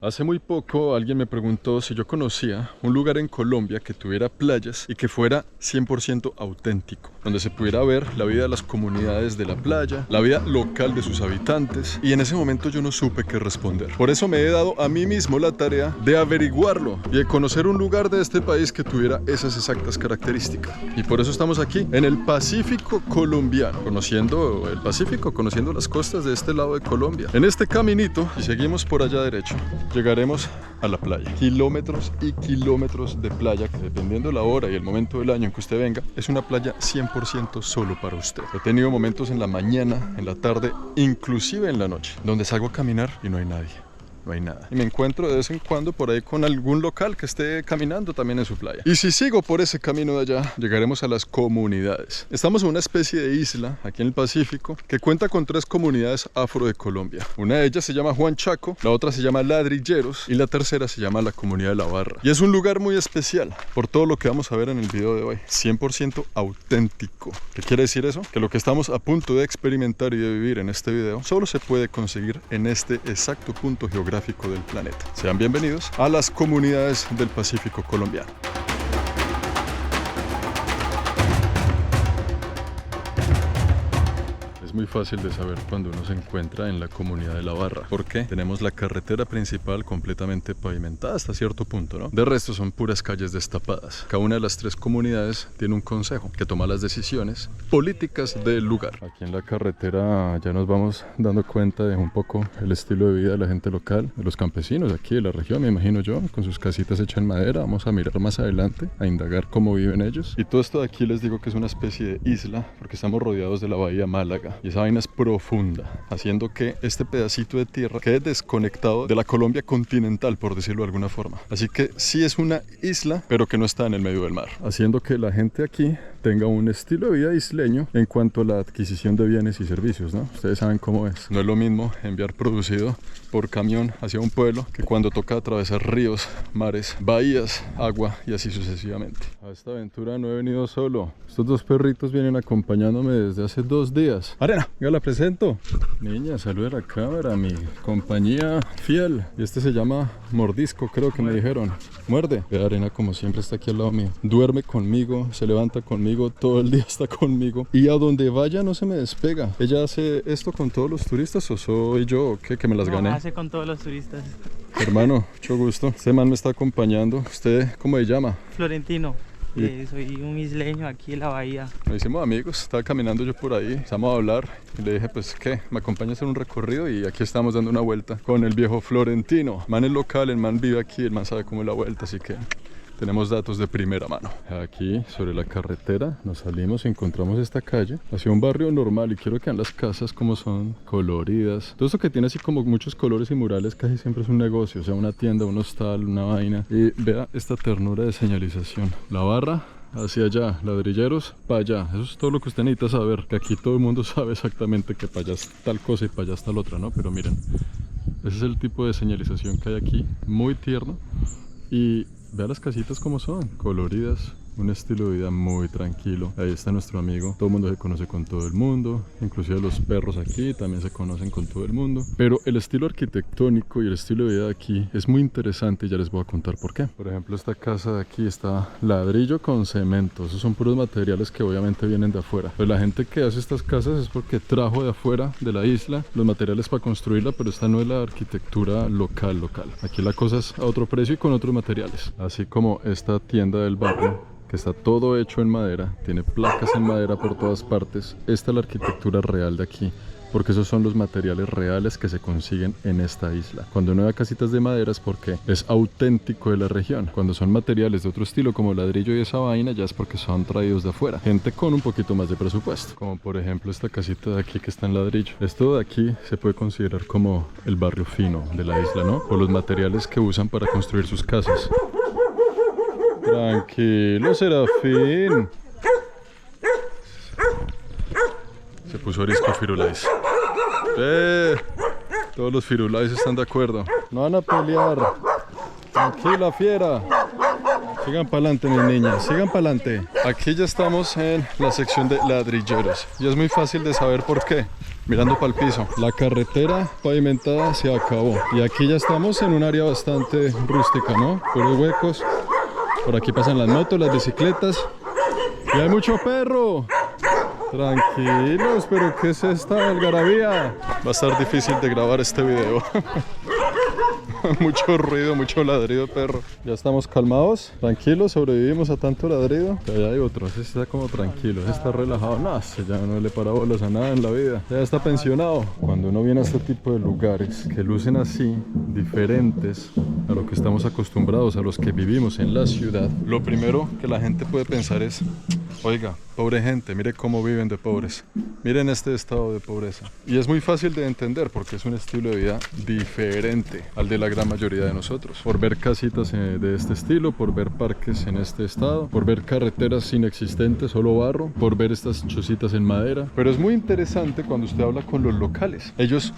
Hace muy poco alguien me preguntó si yo conocía un lugar en Colombia que tuviera playas y que fuera 100% auténtico, donde se pudiera ver la vida de las comunidades de la playa, la vida local de sus habitantes, y en ese momento yo no supe qué responder. Por eso me he dado a mí mismo la tarea de averiguarlo y de conocer un lugar de este país que tuviera esas exactas características. Y por eso estamos aquí, en el Pacífico colombiano, conociendo el Pacífico, conociendo las costas de este lado de Colombia. En este caminito, si seguimos por allá derecho, llegaremos a la playa. Kilómetros y kilómetros de playa que, dependiendo la hora y el momento del año en que usted venga, es una playa 100% solo para usted. He tenido momentos en la mañana, en la tarde, inclusive en la noche, donde salgo a caminar y no hay nadie. No hay nada. Y me encuentro de vez en cuando por ahí con algún local que esté caminando también en su playa. Y si sigo por ese camino de allá, llegaremos a las comunidades. Estamos en una especie de isla aquí en el Pacífico que cuenta con 3 comunidades afro de Colombia. Una de ellas se llama Juan Chaco, la otra se llama Ladrilleros y la tercera se llama la Comunidad de la Barra. Y es un lugar muy especial por todo lo que vamos a ver en el video de hoy. 100% auténtico. ¿Qué quiere decir eso? Que lo que estamos a punto de experimentar y de vivir en este video solo se puede conseguir en este exacto punto geográfico del planeta. Sean bienvenidos a las comunidades del Pacífico colombiano. Es muy fácil de saber cuando uno se encuentra en la Comunidad de la Barra. ¿Por qué? Tenemos la carretera principal completamente pavimentada hasta cierto punto, ¿no? De resto son puras calles destapadas. Cada una de las 3 comunidades tiene un consejo que toma las decisiones políticas del lugar. Aquí en la carretera ya nos vamos dando cuenta de un poco el estilo de vida de la gente local, de los campesinos aquí de la región, me imagino yo, con sus casitas hechas en madera. Vamos a mirar más adelante, a indagar cómo viven ellos. Y todo esto de aquí les digo que es una especie de isla, porque estamos rodeados de la bahía Málaga. Y esa vaina es profunda, haciendo que este pedacito de tierra quede desconectado de la Colombia continental, por decirlo de alguna forma. Así que sí es una isla, pero que no está en el medio del mar, haciendo que la gente aquí tenga un estilo de vida isleño en cuanto a la adquisición de bienes y servicios, ¿no? Ustedes saben cómo es. No es lo mismo enviar producido por camión hacia un pueblo que cuando toca atravesar ríos, mares, bahías, agua y así sucesivamente. A esta aventura no he venido solo. Estos 2 perritos vienen acompañándome desde hace 2 días. Arena, ya la presento. Niña, saluda a la cámara, mi compañía fiel. Y este se llama Mordisco, creo que me dijeron. Muerde. Arena, como siempre, está aquí al lado mío. Duerme conmigo, se levanta conmigo, todo el día está conmigo. Y a donde vaya no se me despega. ¿Ella hace esto con todos los turistas o soy yo o qué? Que me las gané. Hace con todos los turistas. Hermano, mucho gusto. Este man me está acompañando. ¿Usted cómo se llama? Florentino. Soy un isleño aquí en la bahía. Nos hicimos amigos, estaba caminando yo por ahí, empezamos a hablar y le dije, pues ¿qué? ¿Me acompañas en un recorrido? Y aquí estamos dando una vuelta con el viejo Florentino. El man es local, el man vive aquí, el man sabe cómo es la vuelta, así que tenemos datos de primera mano. Aquí sobre la carretera nos salimos y encontramos esta calle hacia un barrio normal, y quiero que vean las casas como son coloridas. Todo eso que tiene así como muchos colores y murales casi siempre es un negocio, o sea, una tienda, un hostal, una vaina. Y vea esta ternura de señalización. La barra hacia allá, Ladrilleros para allá. Eso es todo lo que usted necesita saber, que aquí todo el mundo sabe exactamente que para allá es tal cosa y para allá está la otra, ¿no? Pero miren, ese es el tipo de señalización que hay aquí, muy tierno. Y vea las casitas como son, coloridas, un estilo de vida muy tranquilo. Ahí está nuestro amigo, todo el mundo se conoce con todo el mundo, inclusive los perros aquí también se conocen con todo el mundo. Pero el estilo arquitectónico y el estilo de vida de aquí es muy interesante y ya les voy a contar por qué. Por ejemplo, esta casa de aquí está ladrillo con cemento. Esos son puros materiales que obviamente vienen de afuera. Pues la gente que hace estas casas es porque trajo de afuera de la isla los materiales para construirla, pero esta no es la arquitectura local. Aquí la cosa es a otro precio y con otros materiales. Así como esta tienda del barrio, que está todo hecho en madera, tiene placas en madera por todas partes. Esta es la arquitectura real de aquí, porque esos son los materiales reales que se consiguen en esta isla. Cuando uno ve casitas de madera es porque es auténtico de la región. Cuando son materiales de otro estilo como ladrillo y esa vaina, ya es porque son traídos de afuera, gente con un poquito más de presupuesto, como por ejemplo esta casita de aquí que está en ladrillo. Esto de aquí se puede considerar como el barrio fino de la isla, ¿no? Por los materiales que usan para construir sus casas. Tranquilo, Serafín. Se puso arisco Firulais. Todos los Firulais están de acuerdo. No van a pelear. Tranquila, fiera. Sigan para adelante, mis niñas. Sigan para adelante. Aquí ya estamos en la sección de ladrilleros. Y es muy fácil de saber por qué. mirando para el piso. La carretera pavimentada se acabó. Y aquí ya estamos en un área bastante rústica, ¿no? Puros huecos. Por aquí pasan las motos, las bicicletas. Y hay mucho perro. Tranquilos, pero ¿qué es esta algarabía? Va a estar difícil de grabar este video. Mucho ruido, mucho ladrido, perro. Ya estamos calmados, tranquilos, sobrevivimos a tanto ladrido. Allá hay otro, ese está como tranquilo, ese está relajado. No, ese ya no le para bolas a nada en la vida. Ya está pensionado. Cuando uno viene a este tipo de lugares que lucen así, diferentes a lo que estamos acostumbrados, a los que vivimos en la ciudad, lo primero que la gente puede pensar es: oiga, pobre gente, mire cómo viven de pobres. Miren este estado de pobreza. Y es muy fácil de entender porque es un estilo de vida diferente al de la gran mayoría de nosotros. Por ver casitas de este estilo, por ver parques en este estado, por ver carreteras inexistentes, solo barro, por ver estas chocitas en madera. Pero es muy interesante cuando usted habla con los locales. Ellos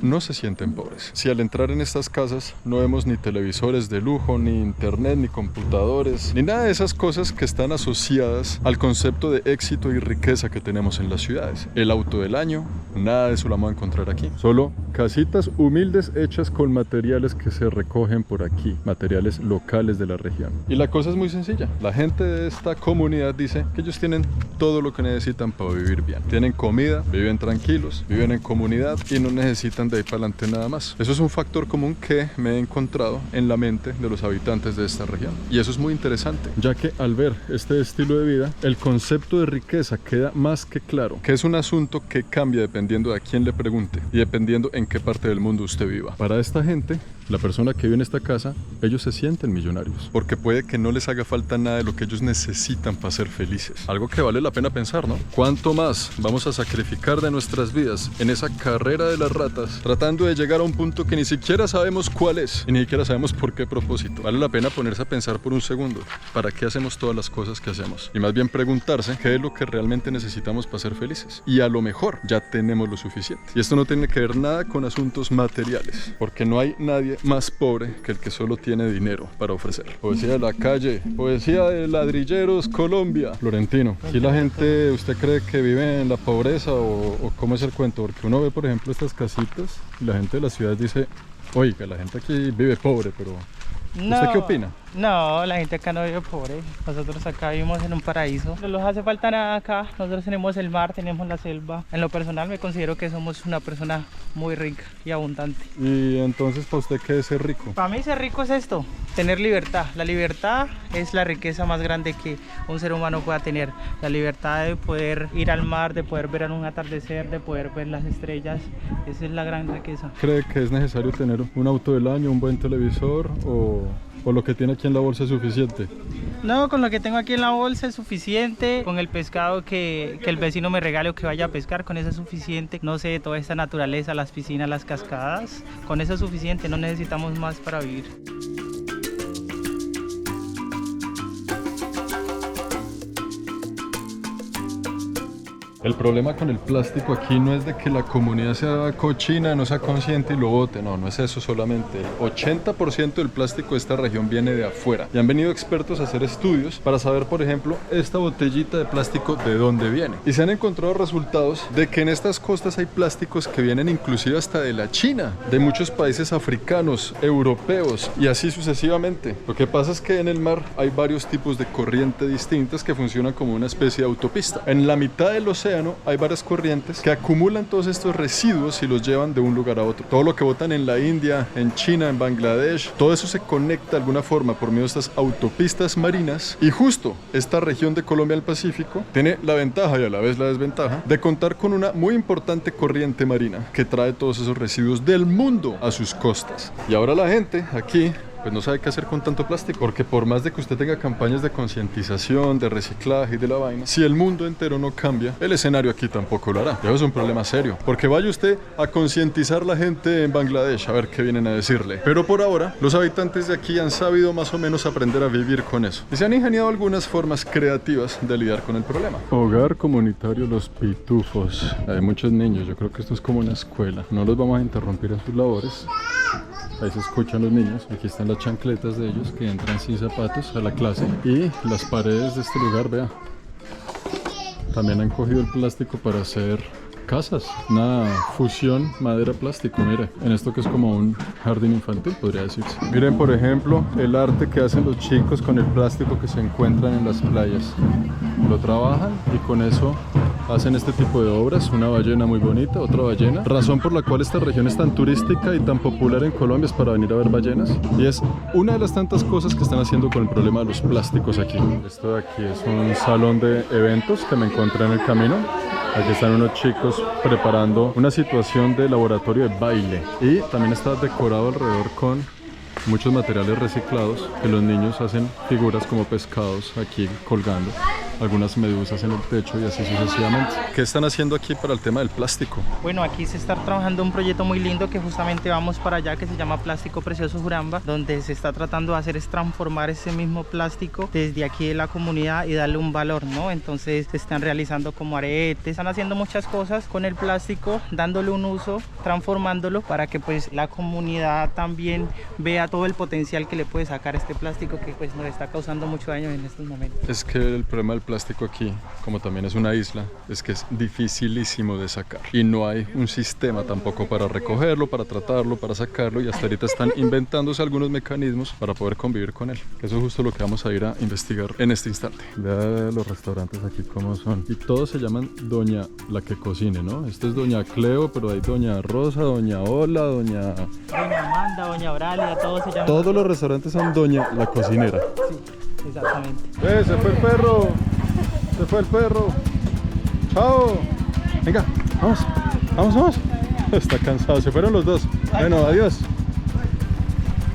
no se sienten pobres. Si al entrar en estas casas no vemos ni televisores de lujo, ni internet, ni computadores, ni nada de esas cosas que están asociadas al concepto de éxito y riqueza que tenemos en las ciudades. El auto del año, nada de eso lo vamos a encontrar aquí. Solo casitas humildes hechas con materiales que se recogen por aquí, materiales locales de la región. Y la cosa es muy sencilla. La gente de esta comunidad dice que ellos tienen todo lo que necesitan para vivir bien. Tienen comida, viven tranquilos, viven en comunidad y no necesitan de ahí para adelante nada más. Eso es un factor común que me he encontrado en la mente de los habitantes de esta región. Y eso es muy interesante, ya que al ver este estilo de vida, el concepto de riqueza queda más que claro, que es un asunto que cambia dependiendo de a quién le pregunte y dependiendo en qué parte del mundo usted viva. Para esta gente, la persona que vive en esta casa, ellos se sienten millonarios, porque puede que no les haga falta nada de lo que ellos necesitan para ser felices. Algo que vale la pena pensar, ¿no? ¿Cuánto más vamos a sacrificar de nuestras vidas en esa carrera de las ratas, tratando de llegar a un punto que ni siquiera sabemos cuál es y ni siquiera sabemos por qué propósito? Vale la pena ponerse a pensar por un segundo, ¿para qué hacemos todas las cosas que hacemos? Y más bien preguntarse qué es lo que realmente necesitamos para ser felices. Y a lo mejor ya tenemos lo suficiente. Y esto no tiene que ver nada con asuntos materiales, porque no hay nadie más pobre que el que solo tiene dinero para ofrecer. Poesía de la calle, poesía de Ladrilleros, Colombia. Florentino, aquí la gente, ¿usted cree que vive en la pobreza o cómo es el cuento? Porque uno ve, por ejemplo, estas casitas y la gente de la ciudad dice: oiga, la gente aquí vive pobre, pero ¿usted qué opina? No, la gente acá no vive pobre. Nosotros acá vivimos en un paraíso. No nos hace falta nada acá. Nosotros tenemos el mar, tenemos la selva. En lo personal me considero que somos una persona muy rica y abundante. Y entonces, ¿para usted qué es ser rico? Para mí ser rico es esto, tener libertad. La libertad es la riqueza más grande que un ser humano pueda tener. La libertad de poder ir al mar, de poder ver un atardecer, de poder ver las estrellas. Esa es la gran riqueza. ¿Cree que es necesario tener un auto del año, un buen televisor o lo que tiene aquí en la bolsa es suficiente? No, con lo que tengo aquí en la bolsa es suficiente. Con el pescado que el vecino me regale o que vaya a pescar, con eso es suficiente. No sé, toda esta naturaleza, las piscinas, las cascadas, con eso es suficiente. No necesitamos más para vivir. El problema con el plástico aquí no es de que la comunidad sea cochina, no sea consciente y lo bote. No, no es eso solamente. El 80% del plástico de esta región viene de afuera. Y han venido expertos a hacer estudios para saber, por ejemplo, esta botellita de plástico de dónde viene. Y se han encontrado resultados de que en estas costas hay plásticos que vienen inclusive hasta de la China, de muchos países africanos, europeos y así sucesivamente. Lo que pasa es que en el mar hay varios tipos de corriente distintas que funcionan como una especie de autopista. En la mitad del océano hay varias corrientes que acumulan todos estos residuos y los llevan de un lugar a otro. Todo lo que botan en la India, en China, en Bangladesh, todo eso se conecta de alguna forma por medio de estas autopistas marinas. Y justo esta región de Colombia del Pacífico tiene la ventaja y a la vez la desventaja de contar con una muy importante corriente marina que trae todos esos residuos del mundo a sus costas. Y ahora la gente aquí pues no sabe qué hacer con tanto plástico, porque por más de que usted tenga campañas de concientización, de reciclaje y de la vaina, si el mundo entero no cambia, el escenario aquí tampoco lo hará. Y eso es un problema serio, porque vaya usted a concientizar a la gente en Bangladesh a ver qué vienen a decirle. Pero por ahora, los habitantes de aquí han sabido más o menos aprender a vivir con eso. Y se han ingeniado algunas formas creativas de lidiar con el problema. Hogar comunitario Los Pitufos. Hay muchos niños, yo creo que esto es como una escuela. No los vamos a interrumpir en sus labores. Ahí se escuchan los niños. Aquí están las chancletas de ellos que entran sin zapatos a la clase. Y las paredes de este lugar, vea, también han cogido el plástico para hacer casas, una fusión madera-plástico, mire, en esto que es como un jardín infantil, podría decirse. Miren, por ejemplo, el arte que hacen los chicos con el plástico que se encuentran en las playas. Lo trabajan y con eso hacen este tipo de obras. Una ballena muy bonita, otra ballena. Razón por la cual esta región es tan turística y tan popular en Colombia es para venir a ver ballenas. Y es una de las tantas cosas que están haciendo con el problema de los plásticos aquí. Esto de aquí es un salón de eventos que me encontré en el camino. Aquí están unos chicos preparando una situación de laboratorio de baile. Y también está decorado alrededor con muchos materiales reciclados que los niños hacen figuras como pescados aquí colgando, algunas medusas en el techo y así sucesivamente. ¿Qué están haciendo aquí para el tema del plástico? Bueno, aquí se está trabajando un proyecto muy lindo que justamente vamos para allá, que se llama Plástico Precioso Uramba, donde se está tratando de hacer es transformar ese mismo plástico desde aquí de la comunidad y darle un valor, ¿no? Entonces se están realizando como aretes, están haciendo muchas cosas con el plástico, dándole un uso, transformándolo para que pues la comunidad también vea todo el potencial que le puede sacar este plástico que pues nos está causando mucho daño en estos momentos. Es que el problema del plástico aquí, como también es una isla, es que es dificilísimo de sacar y no hay un sistema tampoco para recogerlo, para tratarlo, para sacarlo, y hasta ahorita están inventándose algunos mecanismos para poder convivir con él. Eso es justo lo que vamos a ir a investigar en este instante. Vea los restaurantes aquí cómo son, y todos se llaman Doña la que cocine, ¿no? Este es Doña Cleo, pero hay Doña Rosa, Doña Ola, Doña Amanda, Doña Auralia, todos se llaman. Todos los restaurantes son Doña la cocinera. Sí, exactamente. Se fue el perro. Se fue el perro. Chao. Venga, vamos. Vamos, vamos. Está cansado. Se fueron los dos. Bueno, adiós.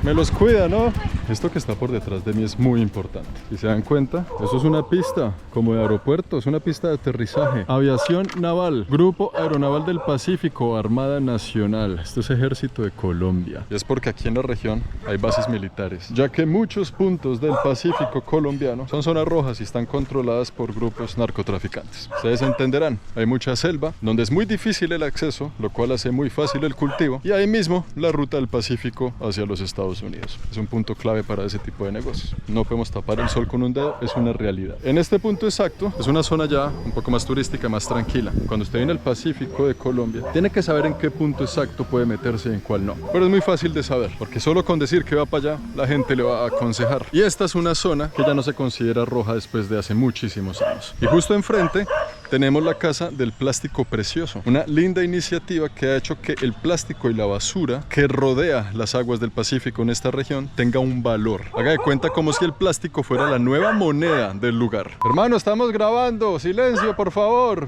Me los cuida, ¿no? Esto que está por detrás de mí es muy importante. Si se dan cuenta, eso es una pista como de aeropuerto, es una pista de aterrizaje. Aviación Naval, Grupo Aeronaval del Pacífico, Armada Nacional. Esto es Ejército de Colombia. Y es porque aquí en la región hay bases militares, ya que muchos puntos del Pacífico colombiano son zonas rojas y están controladas por grupos narcotraficantes. Ustedes entenderán, hay mucha selva donde es muy difícil el acceso, lo cual hace muy fácil el cultivo, y ahí mismo la ruta del Pacífico hacia los Estados Unidos. Es un punto clave para ese tipo de negocios. No podemos tapar el sol con un dedo, es una realidad. En este punto exacto, es una zona ya un poco más turística, más tranquila. Cuando usted viene al Pacífico de Colombia, tiene que saber en qué punto exacto puede meterse y en cuál no. Pero es muy fácil de saber, porque solo con decir que va para allá, la gente le va a aconsejar. Y esta es una zona que ya no se considera roja después de hace muchísimos años. Y justo enfrente tenemos la Casa del Plástico Precioso, una linda iniciativa que ha hecho que el plástico y la basura que rodea las aguas del Pacífico en esta región tenga un valor. Haga de cuenta como si el plástico fuera la nueva moneda del lugar. Hermano, estamos grabando. Silencio, por favor.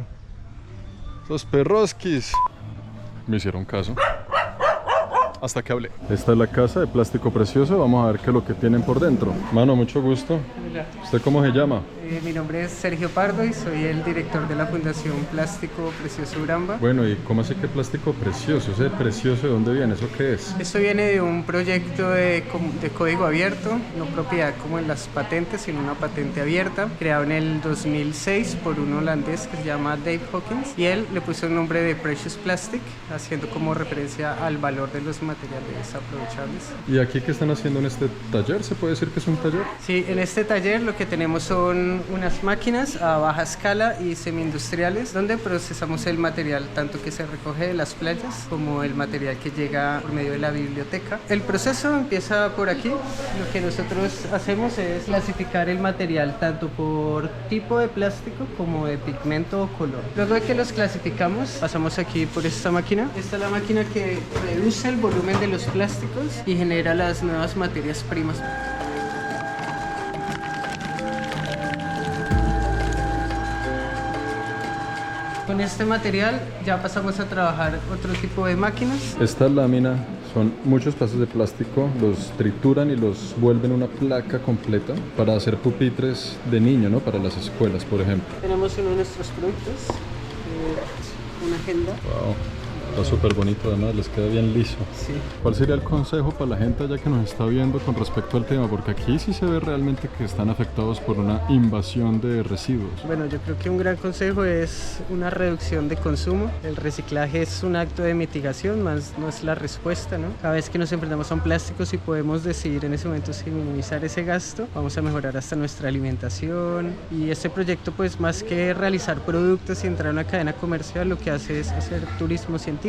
Esos perrosquis. Me hicieron caso. Hasta que hablé. Esta es la Casa de Plástico Precioso. Vamos a ver qué es lo que tienen por dentro. Mano, mucho gusto. Hola. ¿Usted cómo se llama? Mi nombre es Sergio Pardo y soy el director de la Fundación Plástico Precioso Uramba. Bueno, ¿y cómo hace que plástico precioso? ¿Ese precioso de dónde viene? ¿Eso qué es? Esto viene de un proyecto de código abierto, no propiedad como en las patentes, sino una patente abierta, creado en el 2006 por un holandés que se llama Dave Hawkins, y él le puso el nombre de Precious Plastic, haciendo como referencia al valor de los materiales aprovechables. ¿Y aquí qué están haciendo en este taller? ¿Se puede decir que es un taller? Sí, en este taller lo que tenemos son unas máquinas a baja escala y semi-industriales donde procesamos el material tanto que se recoge de las playas como el material que llega por medio de la biblioteca. El proceso empieza por aquí. Lo que nosotros hacemos es clasificar el material tanto por tipo de plástico como de pigmento o color. Luego de que los clasificamos, pasamos aquí por esta máquina. Esta es la máquina que reduce el volumen de los plásticos y genera las nuevas materias primas. Con este material ya pasamos a trabajar otro tipo de máquinas. Esta lámina son muchos pedazos de plástico, los trituran y los vuelven una placa completa para hacer pupitres de niño, ¿no? Para las escuelas, por ejemplo. Tenemos uno de nuestros productos, una agenda. Wow. Está súper bonito, además les queda bien liso. Sí. ¿Cuál sería el consejo para la gente allá que nos está viendo con respecto al tema? Porque aquí sí se ve realmente que están afectados por una invasión de residuos. Bueno, yo creo que un gran consejo es una reducción de consumo. El reciclaje es un acto de mitigación, más no es la respuesta, ¿no? Cada vez que nos enfrentamos a un plástico, si podemos decidir en ese momento si minimizar ese gasto, vamos a mejorar hasta nuestra alimentación. Y este proyecto, pues más que realizar productos y entrar en una cadena comercial, lo que hace es hacer turismo científico,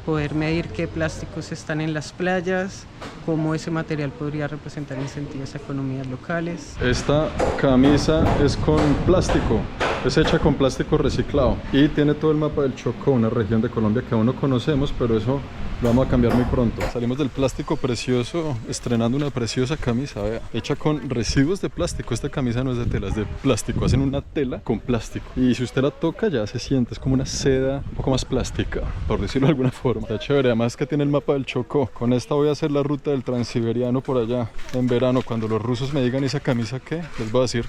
poder medir qué plásticos están en las playas, cómo ese material podría representar incentivos a economías locales. Esta camisa es con plástico, es hecha con plástico reciclado y tiene todo el mapa del Chocó, una región de Colombia que aún no conocemos, pero eso lo vamos a cambiar muy pronto. Salimos del plástico precioso estrenando una preciosa camisa, vea, hecha con residuos de plástico. Esta camisa no es de tela, es de plástico. Hacen una tela con plástico y si usted la toca ya se siente, es como una seda un poco más plástica, por decirlo de alguna forma. Está chévere, además que tiene el mapa del Chocó. Con esta voy a hacer la ruta del Transiberiano por allá en verano. Cuando los rusos me digan esa camisa, ¿qué? Les voy a decir,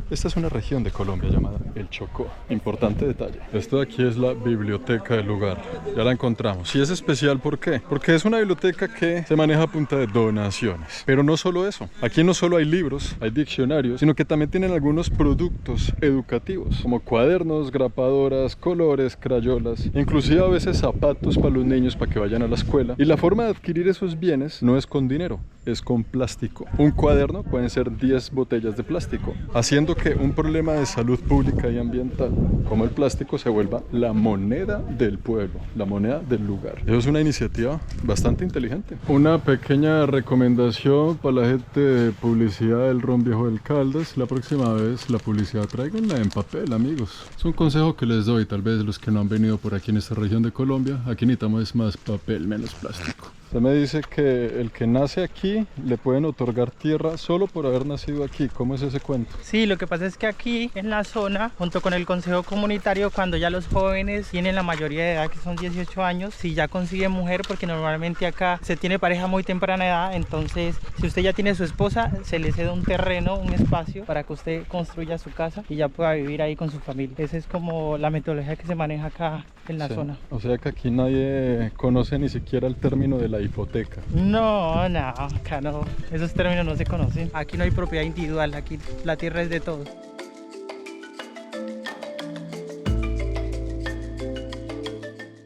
esta es una región de Colombia llamada el Chocó. Importante detalle. Esto de aquí es la biblioteca del lugar. Ya la encontramos. Y es especial, ¿por qué? Porque es una biblioteca que se maneja a punta de donaciones. Pero no solo eso. Aquí no solo hay libros, hay diccionarios, sino que también tienen algunos productos educativos, como cuadernos, grapadoras, colores, crayolas, inclusive a veces zapatos para los niños para que vayan a la escuela. Y la forma de adquirir esos bienes no es con dinero, es con plástico. Un cuaderno pueden ser 10 botellas de plástico, haciendo que un problema de salud pública y ambiental como el plástico se vuelva la moneda del pueblo, la moneda del lugar. Eso es una iniciativa bastante inteligente. Una pequeña recomendación para la gente de publicidad del Ron Viejo del Caldas: la próxima vez la publicidad tráiganla en papel, amigos. Es un consejo que les doy, tal vez los que no han venido por aquí en esta región de Colombia. Aquí necesitamos más papel, menos plástico. Usted me dice que el que nace aquí le pueden otorgar tierra solo por haber nacido aquí. ¿Cómo es ese cuento? Sí, lo que pasa es que aquí en la zona, junto con el Consejo Comunitario, cuando ya los jóvenes tienen la mayoría de edad, que son 18 años, si ya consiguen mujer, porque normalmente acá se tiene pareja muy temprana edad, entonces si usted ya tiene su esposa, se le cede un terreno, un espacio para que usted construya su casa y ya pueda vivir ahí con su familia. Esa es como la metodología que se maneja acá en la zona. O sea que aquí nadie conoce ni siquiera el término de la hipoteca. No, acá no, esos términos no se conocen. Aquí no hay propiedad individual, aquí la tierra es de todos.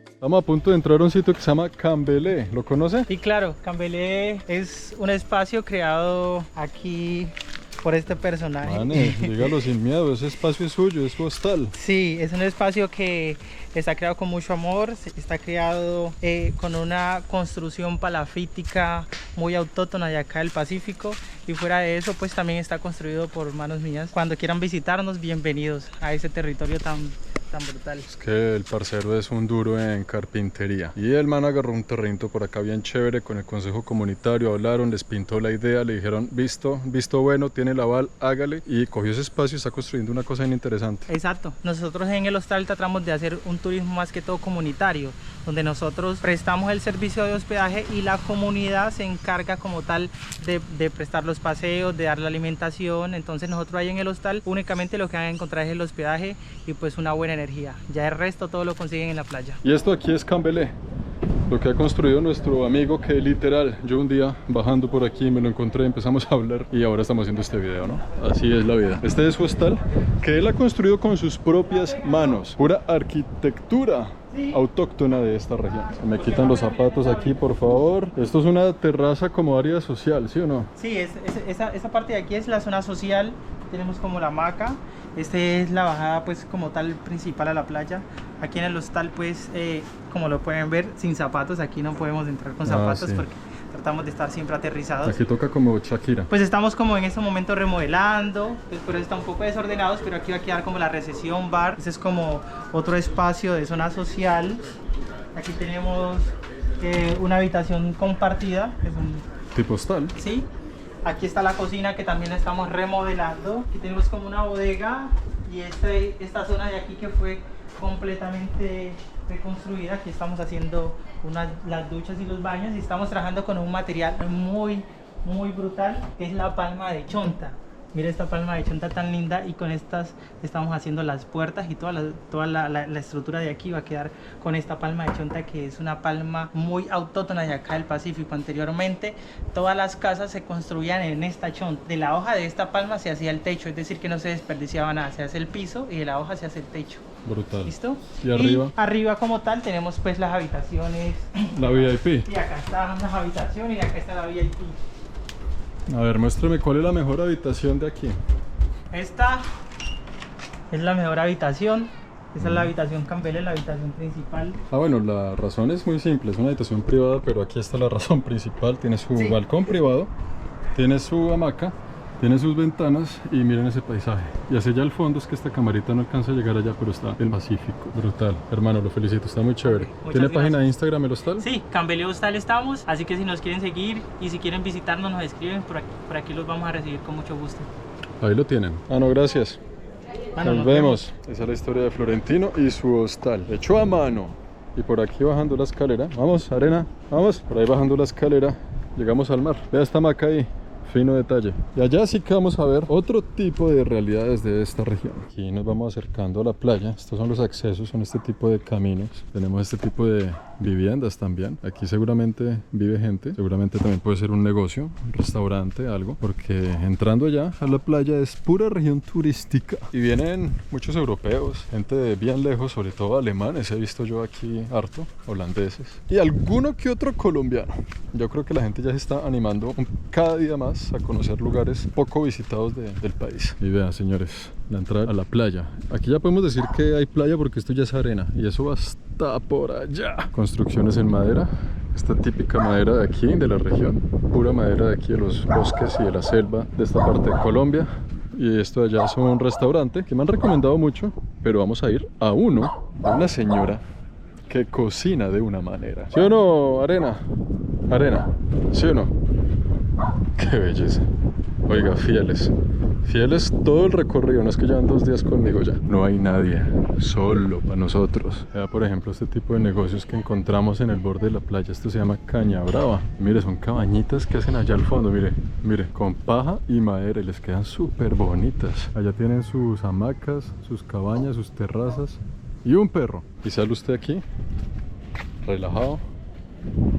Estamos a punto de entrar a un sitio que se llama Cambelé. ¿Lo conoce? Sí, claro, Cambelé es un espacio creado aquí por este personaje. Mane, dígalo sin miedo, ese espacio es suyo, es su hostal. Sí, es un espacio que está creado con mucho amor, está creado con una construcción palafítica muy autóctona de acá del Pacífico, y fuera de eso pues también está construido por manos mías. Cuando quieran visitarnos, bienvenidos a ese territorio tan brutal. Es que el parcero es un duro en carpintería y el man agarró un terreno por acá bien chévere con el consejo comunitario, hablaron, les pintó la idea, le dijeron visto bueno, tiene el aval, hágale, y cogió ese espacio y está construyendo una cosa bien interesante. Exacto, nosotros en el hostal tratamos de hacer un turismo más que todo comunitario, donde nosotros prestamos el servicio de hospedaje y la comunidad se encarga como tal de prestar los paseos, de dar la alimentación. Entonces nosotros ahí en el hostal únicamente lo que van a encontrar es el hospedaje y pues una buena energía. Ya el resto todo lo consiguen en la playa. Y esto aquí es Cambelé, lo que ha construido nuestro amigo, que literal, yo un día bajando por aquí me lo encontré, empezamos a hablar y ahora estamos haciendo este video, ¿no? Así es la vida. Este es su hostal, que él ha construido con sus propias manos, pura arquitectura autóctona de esta región. Se me quitan los zapatos aquí, por favor. Esto es una terraza como área social, ¿sí o no? Sí, esa parte de aquí es la zona social. Tenemos como la hamaca. Esta es la bajada pues como tal principal a la playa. Aquí en el hostal pues como lo pueden ver, sin zapatos. Aquí no podemos entrar con zapatos, sí, porque tratamos de estar siempre aterrizados. Aquí toca como Shakira. Pues estamos como en este momento remodelando, pues por eso está un poco desordenados, pero aquí va a quedar como la recepción bar. Este es como otro espacio de zona social. Aquí tenemos una habitación compartida, que es un tipo hostal. Sí. Aquí está la cocina, que también la estamos remodelando. Aquí tenemos como una bodega, y esta zona de aquí que fue completamente reconstruida. Aquí estamos haciendo las duchas y los baños, y estamos trabajando con un material muy brutal, que es la palma de chonta. Mira esta palma de chonta tan linda, y con estas estamos haciendo las puertas, y toda la estructura de aquí va a quedar con esta palma de chonta, que es una palma muy autóctona de acá del Pacífico. Anteriormente todas las casas se construían en esta chonta. De la hoja de esta palma se hacía el techo, es decir que no se desperdiciaba nada, se hace el piso y de la hoja se hace el techo. Brutal. ¿Listo? ¿Y arriba? Y arriba como tal tenemos pues las habitaciones. La VIP. Y acá están las habitaciones y acá está la VIP. A ver, muéstrame cuál es la mejor habitación de aquí. Esta es la mejor habitación. Esta es la habitación Campbell, la habitación principal. Ah, bueno, la razón es muy simple, es una habitación privada, pero aquí está la razón principal. Tiene su balcón privado, tiene su hamaca, tiene sus ventanas, y miren ese paisaje. Y hacia allá al fondo es que esta camarita no alcanza a llegar allá, pero está el Pacífico. Brutal, hermano, lo felicito, está muy chévere. ¿Tiene página de Instagram el hostal? Sí, Campbell Hostal estamos, así que si nos quieren seguir y si quieren visitarnos, nos escriben, por aquí los vamos a recibir con mucho gusto. Ahí lo tienen. Ah, no, gracias. Bueno, nos vemos. Esa es la historia de Florentino y su hostal, hecho a mano. Y por aquí bajando la escalera, vamos, Arena, vamos. Por ahí bajando la escalera, llegamos al mar. Vea esta hamaca ahí. Fino detalle. Y allá sí que vamos a ver otro tipo de realidades de esta región. Aquí nos vamos acercando a la playa. Estos son los accesos, son este tipo de caminos. Tenemos este tipo de viviendas también. Aquí seguramente vive gente. Seguramente también puede ser un negocio, un restaurante, algo. Porque entrando allá a la playa es pura región turística. Y vienen muchos europeos, gente de bien lejos, sobre todo alemanes. He visto yo aquí harto, holandeses. Y alguno que otro colombiano. Yo creo que la gente ya se está animando cada día más a conocer lugares poco visitados del país. Y vean, señores, la entrada a la playa. Aquí ya podemos decir que hay playa porque esto ya es arena, y eso va hasta por allá. Construcciones en madera, esta típica madera de aquí, de la región, pura madera de aquí de los bosques y de la selva de esta parte de Colombia. Y esto de allá es un restaurante que me han recomendado mucho, pero vamos a ir a uno de una señora que cocina de una manera. ¿Sí o no, Arena? Arena, ¿sí o no? ¡Qué belleza! Oiga, fieles todo el recorrido, no es que llevan 2 días conmigo ya. No hay nadie, solo para nosotros. Vea, por ejemplo, este tipo de negocios que encontramos en el borde de la playa. Esto se llama Caña Brava. Mire, son cabañitas que hacen allá al fondo, mire, con paja y madera, y les quedan súper bonitas. Allá tienen sus hamacas, sus cabañas, sus terrazas y un perro. Y sale usted aquí, relajado,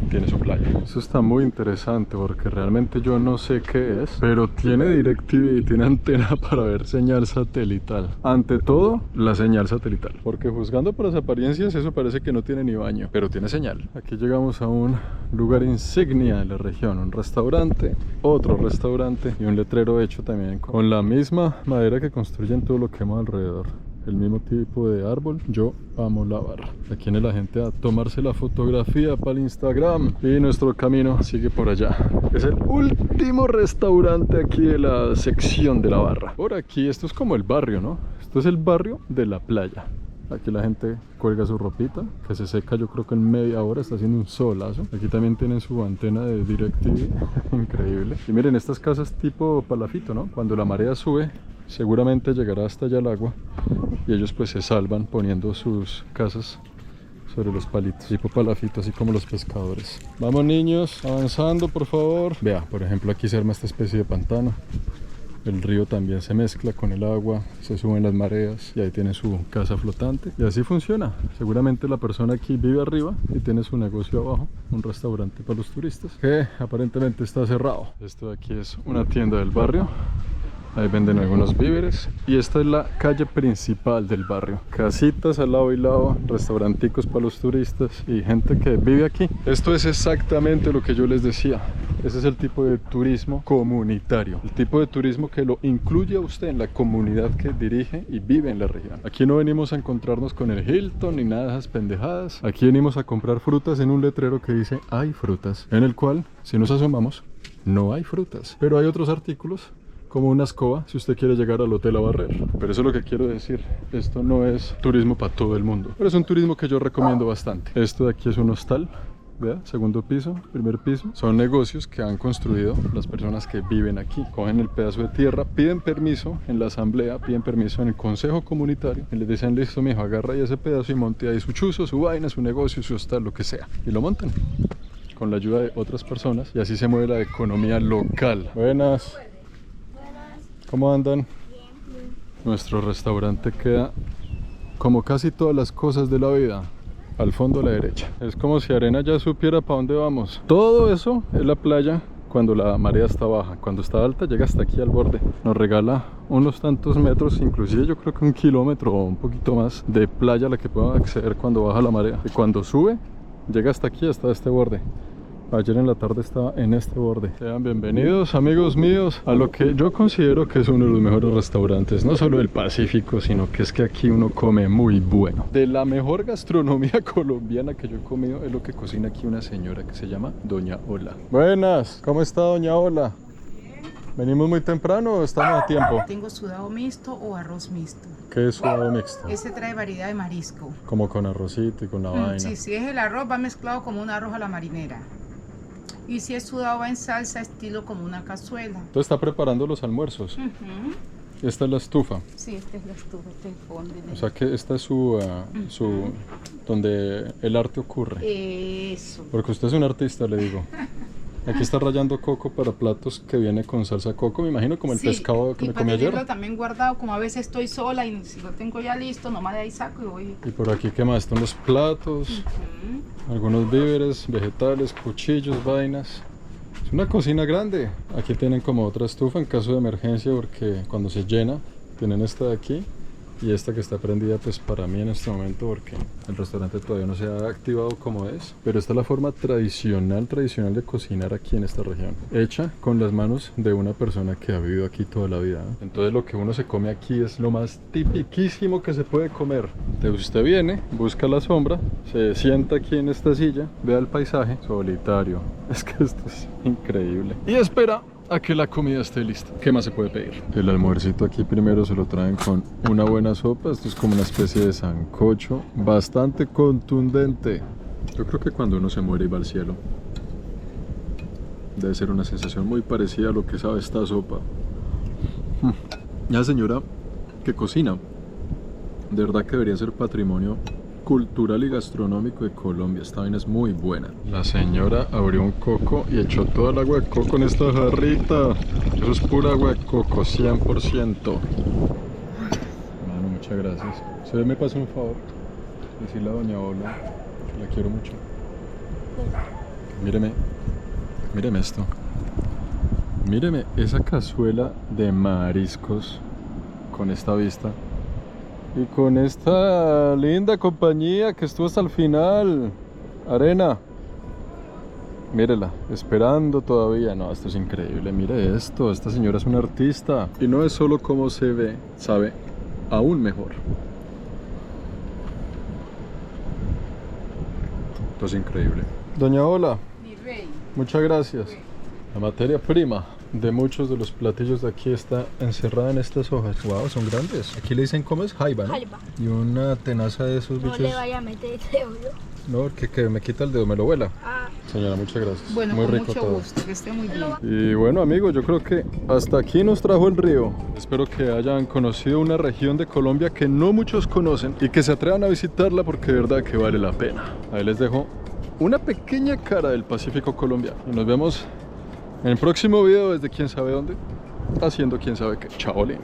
tiene su playa. Eso está muy interesante porque realmente yo no sé qué es, pero tiene DirecTV y tiene antena para ver señal satelital. Ante todo, la señal satelital, porque juzgando por las apariencias eso parece que no tiene ni baño, pero tiene señal. Aquí llegamos a un lugar insignia de la región, un restaurante, otro restaurante y un letrero hecho también con la misma madera que construyen todo lo que hemos alrededor. El mismo tipo de árbol. Yo amo la barra. Aquí viene la gente a tomarse la fotografía para el Instagram. Y nuestro camino sigue por allá. Es el último restaurante aquí de la sección de la barra. Por aquí, esto es como el barrio, ¿no? Esto es el barrio de la playa. Aquí la gente cuelga su ropita, que se seca yo creo que en media hora, está haciendo un solazo. Aquí también tienen su antena de DirecTV, increíble. Y miren, estas casas tipo palafito, ¿no? Cuando la marea sube, seguramente llegará hasta allá el agua, y ellos pues se salvan poniendo sus casas sobre los palitos, tipo palafito, así como los pescadores. Vamos, niños, avanzando, por favor. Vea, por ejemplo, aquí se arma esta especie de pantano. El río también se mezcla con el agua, se suben las mareas y ahí tiene su casa flotante. Y así funciona. Seguramente la persona aquí vive arriba y tiene su negocio abajo, un restaurante para los turistas, que aparentemente está cerrado. Esto de aquí es una tienda del barrio. Ahí venden algunos víveres. Y esta es la calle principal del barrio. Casitas al lado y lado, restauranticos para los turistas y gente que vive aquí. Esto es exactamente lo que yo les decía. Ese es el tipo de turismo comunitario. El tipo de turismo que lo incluye a usted en la comunidad que dirige y vive en la región. Aquí no venimos a encontrarnos con el Hilton ni nada de esas pendejadas. Aquí venimos a comprar frutas en un letrero que dice hay frutas, en el cual, si nos asomamos, no hay frutas. Pero hay otros artículos, como una escoba, si usted quiere llegar al hotel a barrer. Pero eso es lo que quiero decir. Esto no es turismo para todo el mundo, pero es un turismo que yo recomiendo bastante. Esto de aquí es un hostal. Vea, segundo piso, primer piso. Son negocios que han construido las personas que viven aquí. Cogen el pedazo de tierra, piden permiso en la asamblea, piden permiso en el consejo comunitario y les dicen, listo, mijo, agarra ahí ese pedazo y monte ahí su chuzo, su vaina, su negocio, su hostal, lo que sea. Y lo montan con la ayuda de otras personas y así se mueve la economía local. Buenas. ¿Cómo andan? Nuestro restaurante queda, como casi todas las cosas de la vida, al fondo a la derecha. Es como si Arena ya supiera para dónde vamos. Todo eso es la playa cuando la marea está baja. Cuando está alta llega hasta aquí al borde. Nos regala unos tantos metros, inclusive yo creo que 1 kilómetro o un poquito más de playa a la que podemos acceder cuando baja la marea. Y cuando sube, llega hasta aquí, hasta este borde. Ayer en la tarde estaba en este borde. Sean bienvenidos, amigos míos, a lo que yo considero que es uno de los mejores restaurantes, no solo del Pacífico, sino que es que aquí uno come muy bueno. De la mejor gastronomía colombiana que yo he comido es lo que cocina aquí una señora que se llama Doña Ola. Buenas, ¿cómo está Doña Ola? ¿Venimos muy temprano o estamos a tiempo? Tengo sudado mixto o arroz mixto. ¿Qué es sudado mixto? Ese trae variedad de marisco. Como con arrocito y con la vaina. Sí, si es el arroz va mezclado como un arroz a la marinera. Y si es sudado va en salsa, estilo como una cazuela. Entonces está preparando los almuerzos. Esta es la estufa. Sí, esta es la estufa, este es el fondo. O sea que esta es su donde el arte ocurre. Eso. Porque usted es un artista, le digo. Aquí está rallando coco para platos que viene con salsa coco, me imagino como el pescado que me comí ayer. Y también guardado, como a veces estoy sola y si lo tengo ya listo, nomás de ahí saco y voy. Y por aquí, ¿qué más? Están los platos, algunos víveres, vegetales, cuchillos, vainas. Es una cocina grande. Aquí tienen como otra estufa en caso de emergencia, porque cuando se llena, tienen esta de aquí. Y esta que está prendida pues para mí en este momento, porque el restaurante todavía no se ha activado como es. Pero esta es la forma tradicional de cocinar aquí en esta región, hecha con las manos de una persona que ha vivido aquí toda la vida, ¿no? Entonces lo que uno se come aquí es lo más tipiquísimo que se puede comer. Entonces usted viene, busca la sombra, se sienta aquí en esta silla, vea el paisaje solitario. Es que esto es increíble. Y espera a que la comida esté lista. ¿Qué más se puede pedir? El almuercito aquí primero se lo traen con una buena sopa. Esto es como una especie de sancocho bastante contundente. Yo creo que cuando uno se muere y va al cielo, debe ser una sensación muy parecida a lo que sabe esta sopa. La señora que cocina, de verdad que debería ser patrimonio cultural y gastronómico de Colombia. Esta vaina es muy buena. La señora abrió un coco y echó toda el agua de coco en esta jarrita. Eso es pura agua de coco, 100%. Mano, muchas gracias. ¿Usted me pasa un favor? Decirle a Doña Ola que la quiero mucho. Míreme. Míreme esto. Míreme esa cazuela de mariscos con esta vista. Y con esta linda compañía que estuvo hasta el final. Arena. Mírela, esperando todavía. No, esto es increíble. Mire esto, esta señora es una artista. Y no es solo cómo se ve, sabe aún mejor. Esto es increíble. Doña Ola, Mi rey. muchas gracias. La materia prima de muchos de los platillos de aquí está encerrada en estas hojas. Wow, son grandes. Aquí le dicen, ¿cómo es? Jaiba, ¿no? Jaiba. Y una tenaza de esos No bichos. le vaya a meter el dedo. No, que me quita el dedo, me lo vuela. Ah, Señora, muchas gracias. Bueno, muy con rico mucho todo. gusto, que esté muy bien. Y bueno, amigos, yo creo que hasta aquí nos trajo el río. Espero que hayan conocido una región de Colombia que no muchos conocen y que se atrevan a visitarla, porque de verdad que vale la pena. Ahí les dejo una pequeña cara del Pacífico colombiano. Y nos vemos en el próximo video desde quién sabe dónde, haciendo quién sabe qué. Chao, Lin.